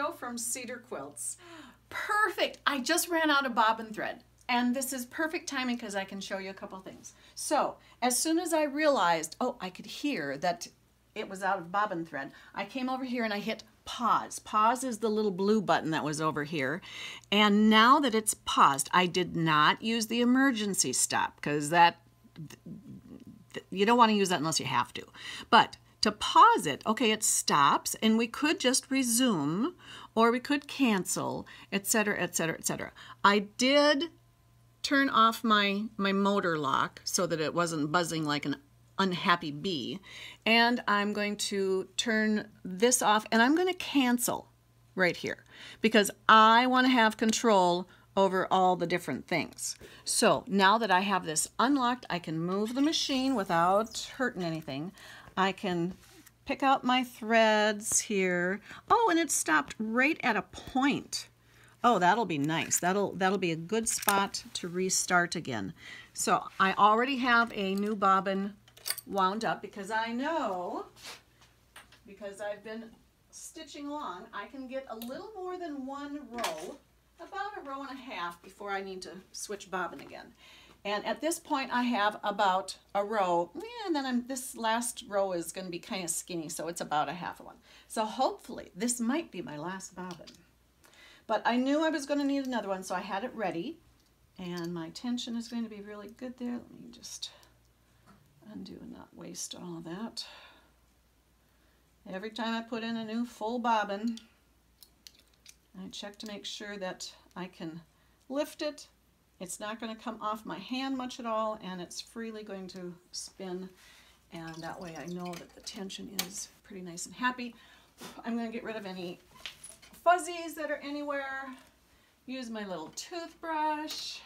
Jo from SederQuilts. Perfect. I just ran out of bobbin thread. And this is perfect timing because I can show you a couple things. So as soon as I realized, oh, I could hear that it was out of bobbin thread, I came over here and I hit pause. Pause is the little blue button that was over here. And now that it's paused, I did not use the emergency stop because you don't want to use that unless you have to. But to pause it, okay, it stops, and we could just resume, or we could cancel, etc., etc., etc. I did turn off my motor lock so that it wasn't buzzing like an unhappy bee, and I'm going to turn this off, and I'm going to cancel right here because I want to have control over all the different things. So now that I have this unlocked, I can move the machine without hurting anything. I can pick out my threads here. Oh, and it stopped right at a point. Oh, that'll be nice. That'll be a good spot to restart again. So I already have a new bobbin wound up because I know, because I've been stitching along, I can get a little more than one row, about a row and a half before I need to switch bobbin again. And at this point I have about a row, and then this last row is going to be kind of skinny, so it's about a half of one. So hopefully this might be my last bobbin. But I knew I was going to need another one, so I had it ready. And my tension is going to be really good there. Let me just undo and not waste all of that. Every time I put in a new full bobbin, I check to make sure that I can lift it. It's not going to come off my hand much at all, and it's freely going to spin. And that way I know that the tension is pretty nice and happy. I'm going to get rid of any fuzzies that are anywhere. Use my little toothbrush.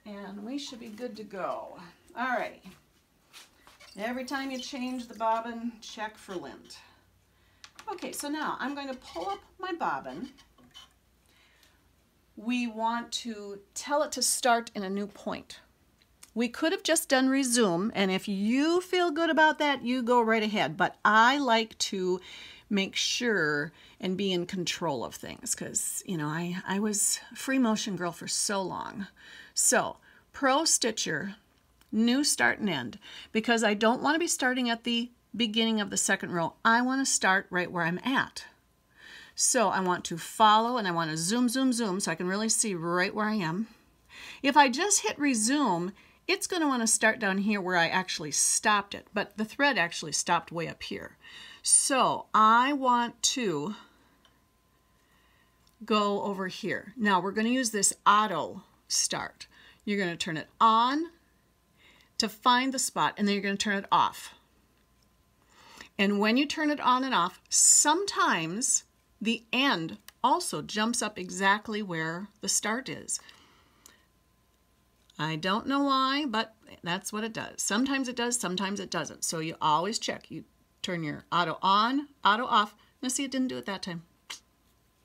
And we should be good to go. Alright. Every time you change the bobbin, check for lint. Okay, so now I'm going to pull up my bobbin. We want to tell it to start in a new point. We could have just done resume, and if you feel good about that, you go right ahead. But I like to make sure and be in control of things because, you know, I was a free motion girl for so long. So, Pro Stitcher, new start and end, because I don't want to be starting at the beginning of the second row. I want to start right where I'm at. So I want to follow and I want to zoom, zoom, zoom so I can really see right where I am. If I just hit resume, it's going to want to start down here where I actually stopped it, but the thread actually stopped way up here. So I want to go over here. Now we're going to use this auto start. You're going to turn it on to find the spot, and then you're going to turn it off. And when you turn it on and off, sometimes the end also jumps up exactly where the start is. I don't know why, but that's what it does. Sometimes it does, sometimes it doesn't. So you always check. You turn your auto on, auto off. Now see, it didn't do it that time.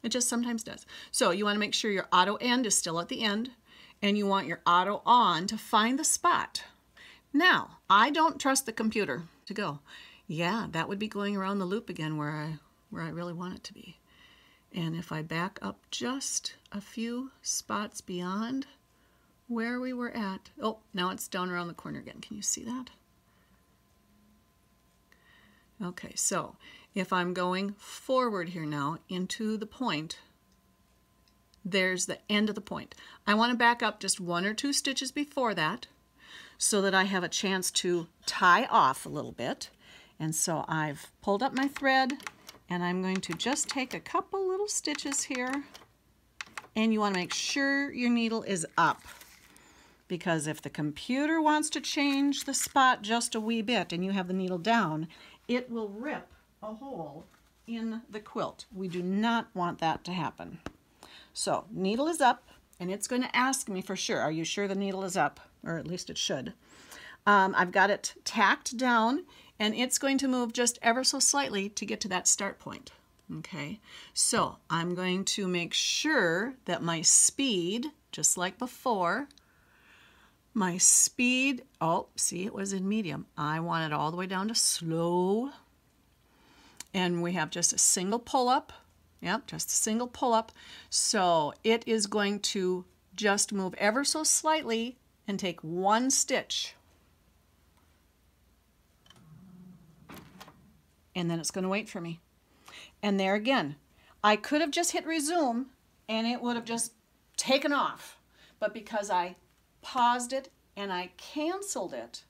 It just sometimes does. So you want to make sure your auto end is still at the end, and you want your auto on to find the spot. Now, I don't trust the computer to go, yeah, that would be going around the loop again where I really want it to be. And if I back up just a few spots beyond where we were at, oh, now it's down around the corner again. Can you see that? Okay, so if I'm going forward here now into the point, there's the end of the point. I want to back up just 1 or 2 stitches before that so that I have a chance to tie off a little bit. And so I've pulled up my thread, and I'm going to just take a couple little stitches here, and you want to make sure your needle is up, because if the computer wants to change the spot just a wee bit and you have the needle down, it will rip a hole in the quilt. We do not want that to happen. So needle is up, and it's going to ask me for sure, are you sure the needle is up? Or at least it should. I've got it tacked down, and it's going to move just ever so slightly to get to that start point. Okay, so I'm going to make sure that my speed, just like before, my speed, oh, see, it was in medium. I want it all the way down to slow. And we have just a single pull up. Yep, just a single pull up. So it is going to just move ever so slightly and take one stitch. And then it's going to wait for me. And there again, I could have just hit resume and it would have just taken off. But because I paused it and I canceled it,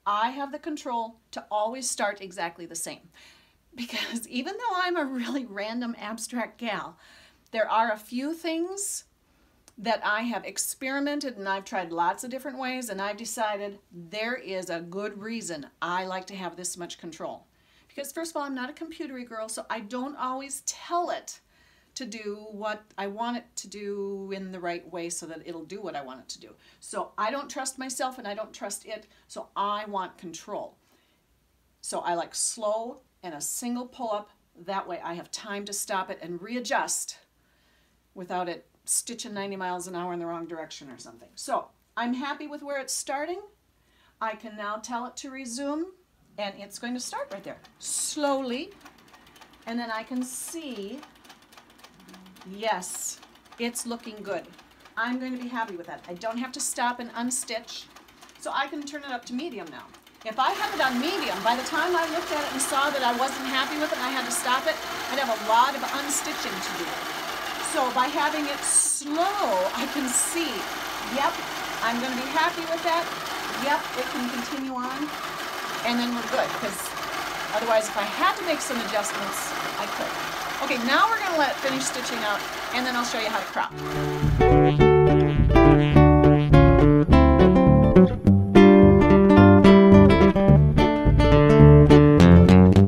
I have the control to always start exactly the same. Because even though I'm a really random abstract gal, there are a few things that I have experimented and I've tried lots of different ways, and I've decided there is a good reason I like to have this much control. Because first of all, I'm not a computery girl, so I don't always tell it to do what I want it to do in the right way so that it'll do what I want it to do. So I don't trust myself and I don't trust it, so I want control. So I like slow and a single pull up. That way I have time to stop it and readjust without it stitching 90 miles an hour in the wrong direction or something. So I'm happy with where it's starting. I can now tell it to resume, and it's going to start right there slowly, and then I can see, yes, it's looking good. I'm going to be happy with that. I don't have to stop and unstitch, so I can turn it up to medium now. If I had it on medium, by the time I looked at it and saw that I wasn't happy with it and I had to stop it, I'd have a lot of unstitching to do. So by having it slow, I can see, yep, I'm going to be happy with that. Yep, it can continue on. And then we're good, because otherwise if I had to make some adjustments, I could. Okay, now we're going to let it finish stitching out, and then I'll show you how to crop.